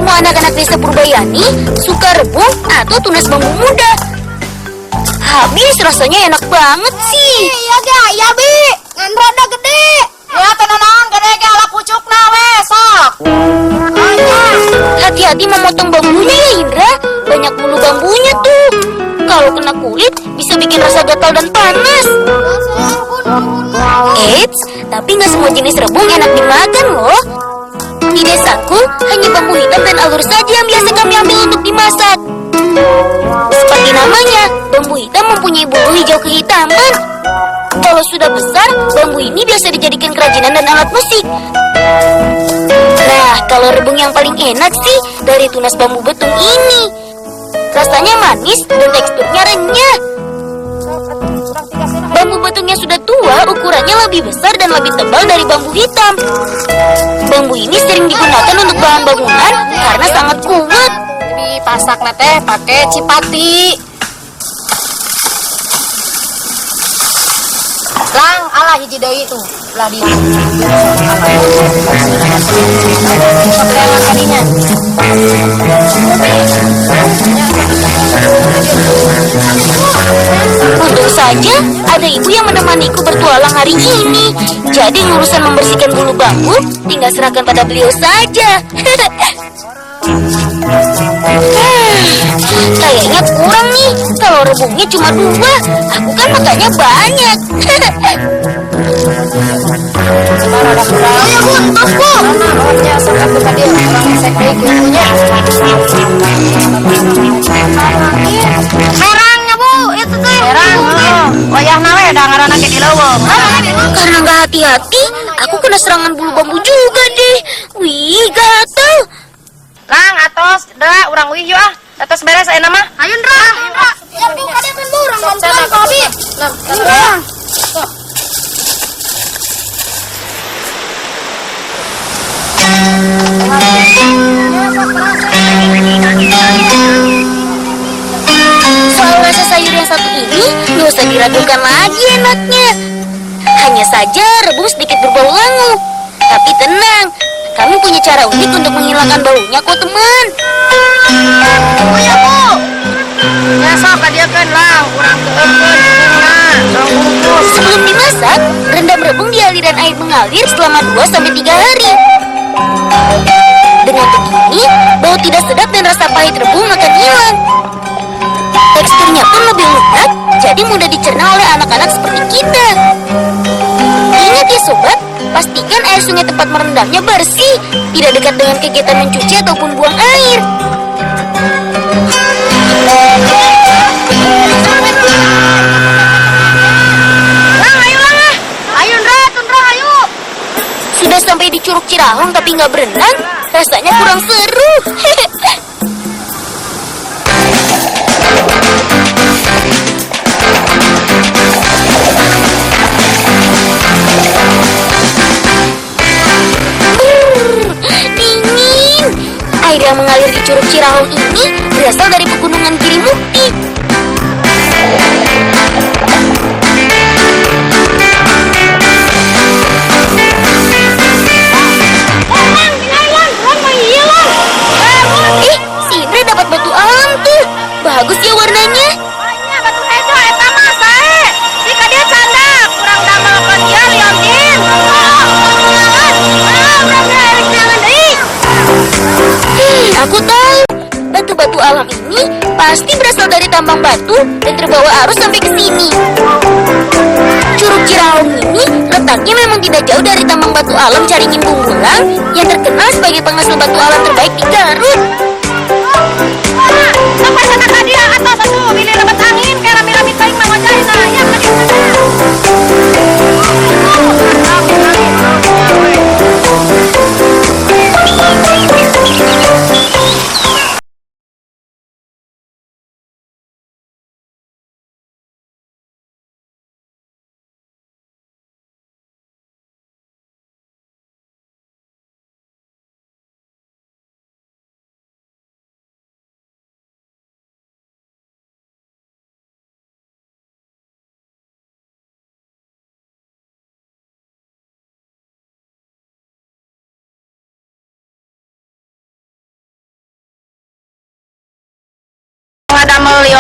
semua anak-anak desa Purbayani suka rebung atau tunas bambu muda. Habis rasanya enak banget sih. Iya ga, iya Bi. Ngan rada gede. Ya tenanan gede ge ala pucukna we sok. Hati-hati memotong bambunya ya Indra. Banyak bulu bambunya tuh. Kalau kena kulit bisa bikin rasa gatal dan panas. Eits, tapi nggak semua jenis rebung enak dimakan loh. Di desaku hanya bambu hitam dan alur saja yang biasa kami ambil untuk dimasak. Seperti namanya, bambu hitam mempunyai bulu hijau kehitaman. Kalau sudah besar, bambu ini biasa dijadikan kerajinan dan alat musik. Nah, kalau rebung yang paling enak sih dari tunas bambu betung ini. Rasanya manis dan teksturnya renyah. Bambu betungnya sudah tua, ukurannya lebih besar dan lebih tebal dari bambu hitam. Bambu ini sering digunakan untuk bahan bangunan karena sangat kuat. Dipasak teh pakai cipati. Lang ala hiji deui tuh belah di. Untung saja ada ibu yang menemaniku bertualang hari ini. Jadi urusan membersihkan bulu bambu tinggal serahkan pada beliau saja. Kayaknya kurang nih. Kalau rebungnya cuma 2, aku kan makannya banyak. Ayo bun, tos bun. Awalnya sampai ke tadi orang esek deui kieunya. Herangnya Bu, itu teh. Herang. Wayahna we da ngaranna ge dileuweung. Karena nggak hati-hati, aku kena serangan bulu bambu juga deh. Wih, gatal. Lang atos da urang wih yuk ah. Atos beres ayeuna mah. Ayo Ndra. Ya Bu kade kan Bu urang bantuan ka Abi. Ndra. Soal rasa sayur yang satu ini, nggak usah diragukan lagi enaknya. Hanya saja rebung sedikit berbau langu. Tapi tenang, kami punya cara unik untuk menghilangkan baunya kok teman. Oh ya Bu. Ya sok kadieukeun lang, urang teukeun tungna, bungkus. Sebelum dimasak, rendam rebung di aliran air mengalir selama 2-3 hari. Dengan begini, bau tidak sedap dan rasa pahit rebung akan hilang. Teksturnya pun lebih lunak, jadi mudah dicerna oleh anak-anak seperti kita. Ingat ya sobat, pastikan air sungai tempat merendamnya bersih, tidak dekat dengan kegiatan mencuci ataupun buang air. Lang ayo lang ah. Ayo Ndra, Tundra ayo. Sudah sampai di Curug Cirahong tapi nggak berenang, rasanya kurang seru. Dingin. Air yang mengalir di Curug Cirahong ini berasal dari pegunungan Girimukti. Si Indra dapat batu alam tuh. Bagus ya warnanya. Nya batu hejo eta mah sae. Jika dia canda, kurang damelkeun ieu liontin. Aku tahu. Batu-batu alam ini pasti berasal dari tambang batu dan terbawa arus sampai ke sini. Curug Cirahong ini letaknya memang tidak jauh dari tambang batu alam Caringin Bunggulang yang terkenal sebagai penghasil batu alam terbaik di Garut. Sampai sana ka dia atas atuh, pilih rebet angin kayak rami-rami paling mah ngajarin nah. Ya ka dia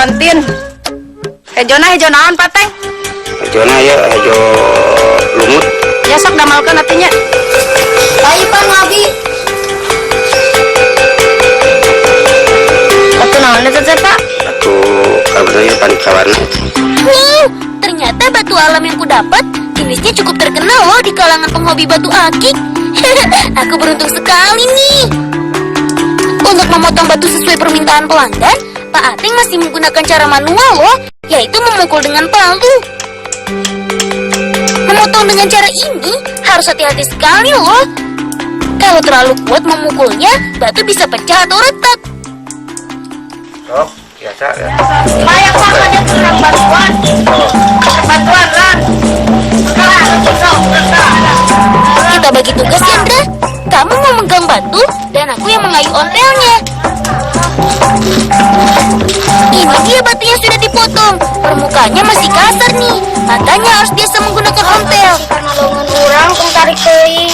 ontin. Hejo naon pateng? Hejona ya hejo lumut. Ya sok damalkeun atunya. Bayi pan ngabi. Atuh naon eta teh, Pak? Atu kabarnya pan kawarna. Ternyata batu alam yang kudapat jenisnya cukup terkenal loh di kalangan penghobi batu akik. Aku beruntung sekali nih. Untuk memotong batu sesuai permintaan pelanggan, Pak Ateng masih menggunakan cara manual loh, yaitu memukul dengan palu. Memotong dengan cara ini harus hati-hati sekali loh. Kalau terlalu kuat memukulnya, batu bisa pecah atau retak. Sok, biasa ya. Banyak makanya kurang bantuan. Bantuan kan. Kita bagi tugas ya, Indra. Kamu mau megang batu dan aku yang mengayuh ontelnya. Ini dia batu yang sudah dipotong. Permukaannya masih kasar nih. Makanya harus biasa menggunakan ontel. Karena longan orang kung tarik teuing.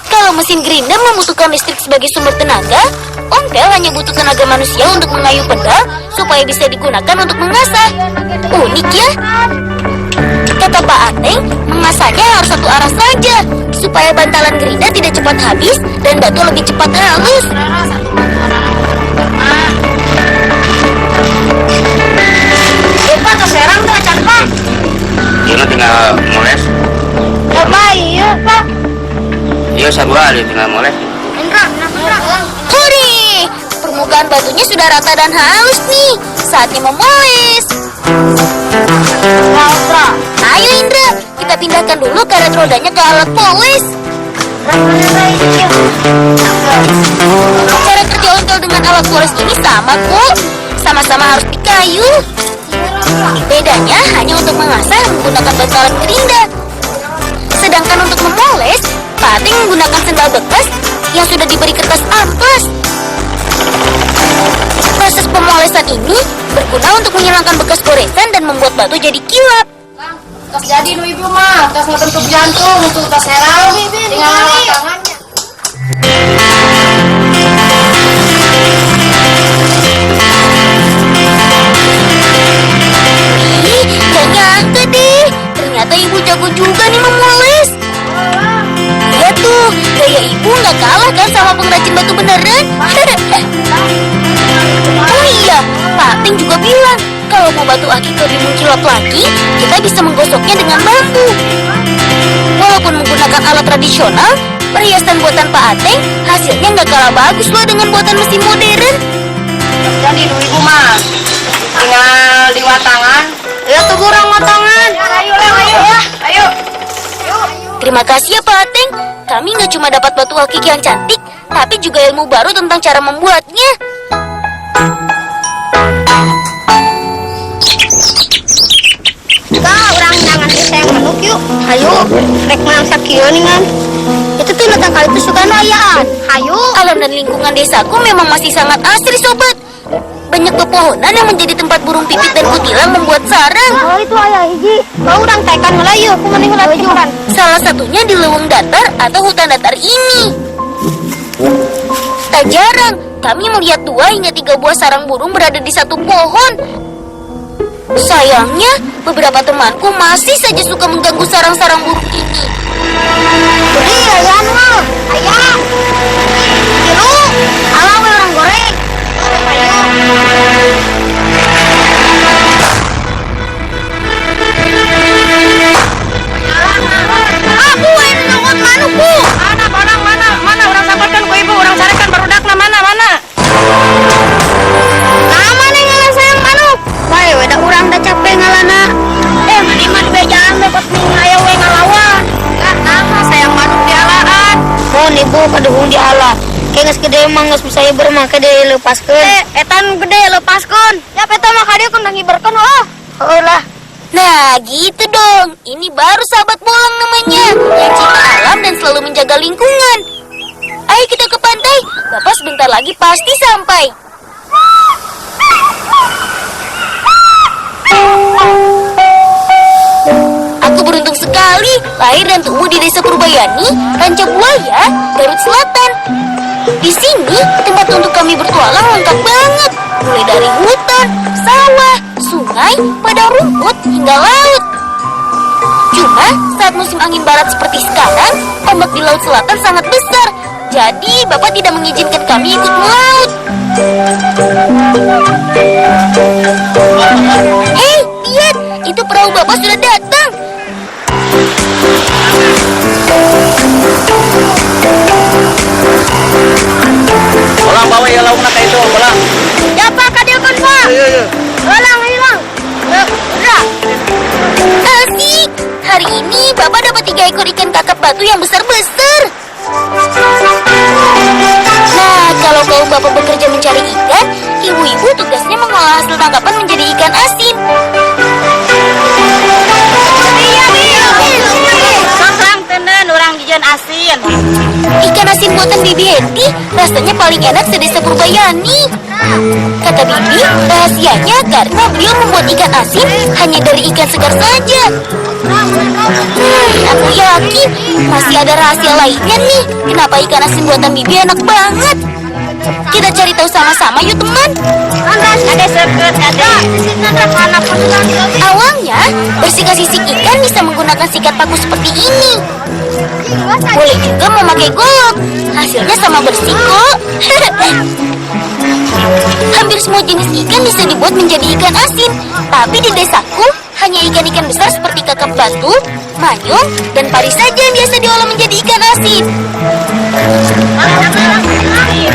Kalau mesin grinder membutuhkan listrik sebagai sumber tenaga, ontel hanya butuh tenaga manusia untuk mengayuh pedal supaya bisa digunakan untuk mengasah. Unik ya? Kata Pak Ateng, mengasahnya harus satu arah saja supaya bantalan grinder tidak cepat habis dan batu lebih cepat halus. Pak keserang tuh acan Pak. Dia tinggal moles. Coba iya Pak. Dia sabua dia tinggal moles. Indra. Hore! Permukaan batunya sudah rata dan halus nih. Saatnya memoles. Indra. Ayo Indra, kita pindahkan dulu karet rodanya ke alat poles. Cara kerja ontel dengan alat poles ini sama kok. Sama-sama harus dikayu. Bedanya hanya untuk mengasah menggunakan bantalan gerinda. Sedangkan untuk memoles, Pak Ateng menggunakan sendal bekas yang sudah diberi kertas amplas. Proses pemolesan ini berguna untuk menghilangkan bekas goresan dan membuat batu jadi kilap. Tas jadi nu ibu mah, tas ngebentuk jantung, untuk tas herang, tinggal lewat tangannya. Ih, gak nyangka deh. Ternyata ibu jago juga nih memoles. Lihat tuh, gaya ibu gak kalah kan sama pengrajin batu beneran. Oh iya, Pak Ateng juga bilang kalau mau batu akik lebih mengkilap lagi, kita bisa menggosoknya dengan bambu. Walaupun menggunakan alat tradisional, perhiasan buatan Pak Ateng hasilnya nggak kalah bagus loh dengan buatan mesin modern. Jadi nu ibu mah, tinggal di watangan. Lihat tuh kurang watangan. Ayo. Terima kasih ya Pak Ateng. Kami nggak cuma dapat batu akik yang cantik, tapi juga ilmu baru tentang cara membuatnya. Kak, orang jangan disayang manuk yuk. Hayu, rek mangsak kieu ningan. Itu tuh letak kali itu suka nayaan. Hayu. Alam dan lingkungan desaku memang masih sangat asri sobat. Banyak pepohonan yang menjadi tempat burung pipit dan kutilang membuat sarang. Oh itu ayah hiji. Kau orang tekan ngelayu, aku mending ngelajuran. Salah satunya di leuweung datar atau hutan datar ini. Tak jarang kami melihat 2 hingga 3 buah sarang burung berada di satu pohon. Sayangnya, beberapa temanku masih saja suka mengganggu sarang-sarang burung ini. Beri ayah mah, ayah. Biru, alah orang goreng. Aku yang nongol manukku. Mana orang sabarkan ku ibu, orang carikan barudakna mana. Nah mana yang sayang manuk? Bae weda urang da capek ngalana. Mani bejaan dapat aya we ngalawan. Nah, sayang manuk dialaan. Mohon ibu kaduhung diala. Keus gede emang geus bisa hiber mah gede lepaskeun. Etan gede lepaskeun. Ya eta mah ka dieu kun ngiberkeun heuh. Heuh lah. Nah, gitu dong. Ini baru sahabat bolang namanya, yang cinta alam dan selalu menjaga lingkungan. Ayo kita ke pantai. Bapak sebentar lagi pasti sampai. Aku beruntung sekali lahir dan tumbuh di Desa Purbayani, Rancabuaya, Garut Selatan. Di sini tempat untuk kami bertualang lengkap banget, mulai dari hutan, sawah, rumput hingga laut. Cuma saat musim angin barat seperti sekarang, ombak di laut selatan sangat besar. Jadi Bapak tidak mengizinkan kami ikut melaut. Hei, lihat, itu perahu Bapak sudah datang. Ulang bawa ya lauk nak itu, ulang. Ya Pak, kadelkan Pak. Iya. Hilang. Udah. Asik, hari ini Bapak dapat 3 ekor ikan kakap batu yang besar-besar. Nah, kalau kaum Bapak bekerja mencari ikan, ibu-ibu tugasnya mengolah hasil tangkapan menjadi ikan asin. Sosang tenen orang dijan asin. Ikan asin buatan Bibi Eti rasanya paling enak sedesa Purbayani. Kata Bibi, rahasianya karena beliau membuat ikan asin hanya dari ikan segar saja. Aku yakin masih ada rahasia lainnya nih. Kenapa ikan asin buatan Bibi enak banget? Kita cari tahu sama-sama yuk teman. Ada seket, ada. Awalnya, bersihkan sisik ikan bisa menggunakan sikat paku seperti ini. Boleh juga memakai golok. Hasilnya sama bersih kok. Hampir semua jenis ikan bisa dibuat menjadi ikan asin. Tapi di desaku, hanya ikan-ikan besar seperti kakap batu, manyung, dan pari saja yang biasa diolah menjadi ikan asin.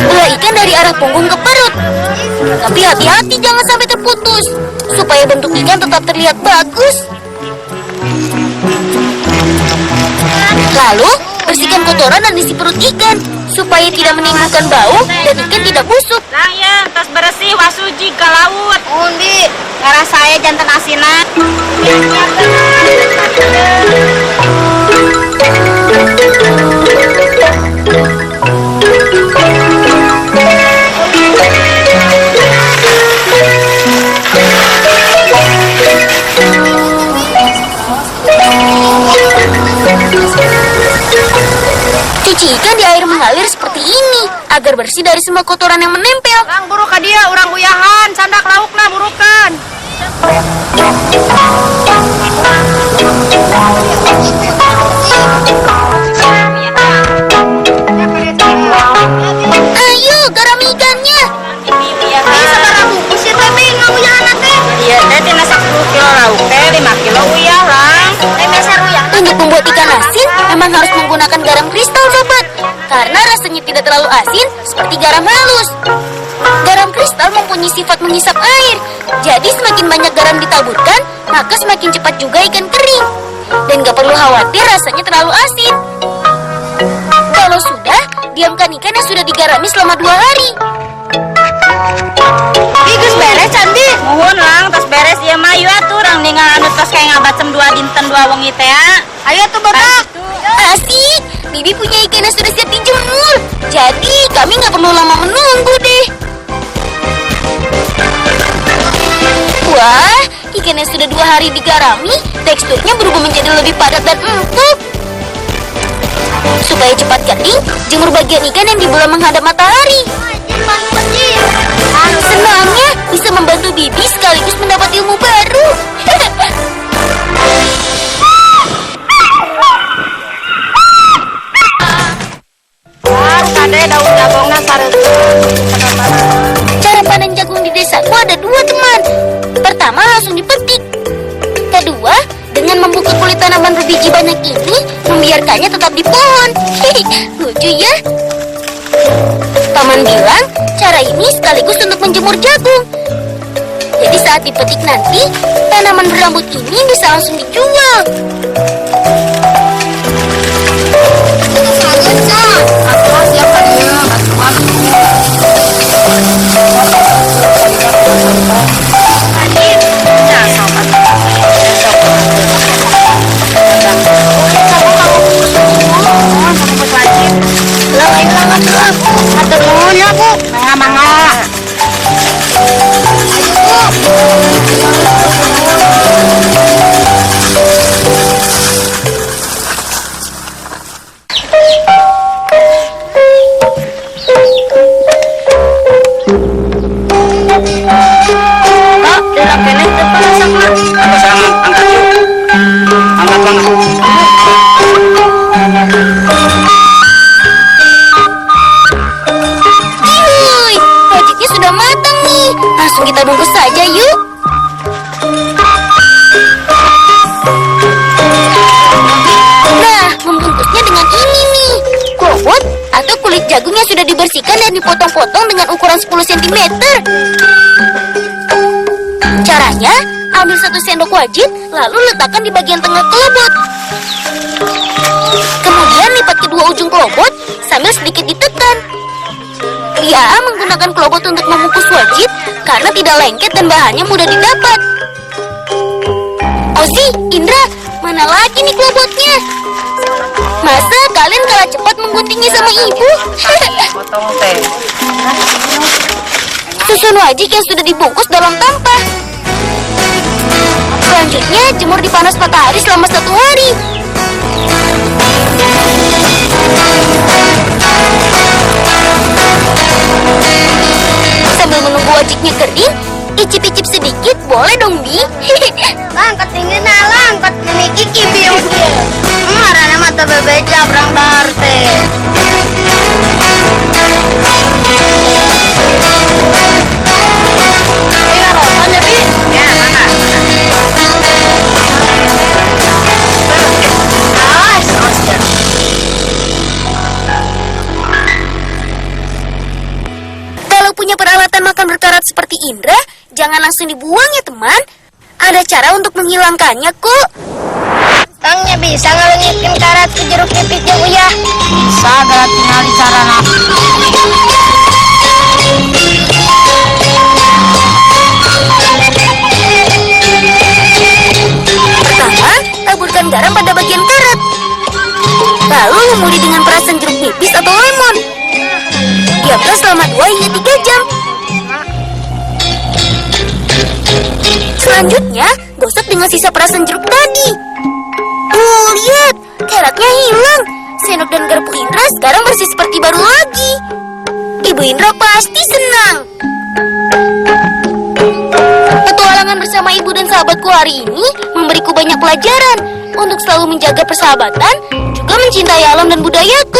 Belah ikan dari arah punggung ke perut. Tapi hati-hati jangan sampai terputus, supaya bentuk ikan tetap terlihat bagus. Lalu, bersihkan kotoran dan isi perut ikan, supaya tidak menimbulkan bau dan ikan tidak busuk. Layan, tas bersih wasuji ke laut. Undi, karena saya jantan asinan. Cuci ikan di air mengalir seperti ini, agar bersih dari semua kotoran yang menempel. Orang buruk ka dia, orang uyahan, sandak laukna burukan. Ayo, garam ikannya. Ini sekarang bungkus ya tapi nggak uyahan teh. Iya, teh tina 10 kilo lauk teh 5 kilo uyahan. Besar uyahan. Untuk membuat ikan asin, memang harus menggunakan garam kristal, sobat. Karena rasanya tidak terlalu asin seperti garam halus. Garam kristal mempunyai sifat mengisap air. Jadi semakin banyak garam ditaburkan, maka semakin cepat juga ikan kering. Dan gak perlu khawatir rasanya terlalu asin. Kalau sudah, diamkan ikan yang sudah digarami selama 2 hari. Igus beres cantik. Mohon lang, tas beres ya mayu atuh orang ninggal anu tos kayak ngabacem 2 dinten 2 wengi teh. Ayo tuh Bapak. Asik, Bibi punya ikan yang sudah siap dijemur. Jadi kami nggak perlu lama menunggu deh. Wah, ikan yang sudah 2 hari digarami, teksturnya berubah menjadi lebih padat dan empuk. Supaya cepat kering, jemur bagian ikan yang di belah menghadap matahari. Senangnya bisa membantu Bibi sekaligus mendapat ilmu baru. Kade daun jagongna sareukeun. Cara panen jagung di desaku ada 2 teman. Pertama langsung dipetik. Kedua, dengan membuka kulit tanaman berbiji banyak ini, membiarkannya tetap di pohon. Lucu ya? Paman bilang, cara ini sekaligus untuk menjemur jagung. Jadi saat dipetik nanti, tanaman berambut ini bisa langsung dijual. jagung yang sudah dibersihkan dan dipotong-potong dengan ukuran 10 cm. Caranya, ambil 1 sendok wajit, lalu letakkan di bagian tengah kelobot. Kemudian lipat kedua ujung kelobot sambil sedikit ditekan. Ria menggunakan kelobot untuk membungkus wajit karena tidak lengket dan bahannya mudah didapat. Ozzy, Indra, mana lagi nih kelobotnya? Masa kalian kalah cepat mengguntingnya sama ibu? Potong teh. Susun wajik yang sudah dibungkus dalam tampah. Selanjutnya, jemur di panas matahari selama 1 hari. Sambil menunggu wajiknya kering, icip-icip sedikit boleh dong, Bi? Lang, ketinggi na lang, ketinggi kibiyo dia. Marana mata bebeja berang darte. Iya, rosannya, Bi. Ya, mana? Kalau punya peralatan makan berkarat seperti Indra, jangan langsung dibuang ya teman. Ada cara untuk menghilangkannya kok. Tangnya bisa ngelengitin karat ke jeruk nipitnya Uya. Bisa gak tinggal cara nak. Pertama, taburkan garam pada bagian karat. Lalu lumuri dengan perasan jeruk nipis atau lemon. Diamkan selama 2 hingga 3 jam. Selanjutnya, gosok dengan sisa perasan jeruk tadi. Lihat, karatnya hilang. Sendok dan garpu Indra sekarang bersih seperti baru lagi. Ibu Indra pasti senang. Petualangan bersama ibu dan sahabatku hari ini memberiku banyak pelajaran untuk selalu menjaga persahabatan, juga mencintai alam dan budayaku.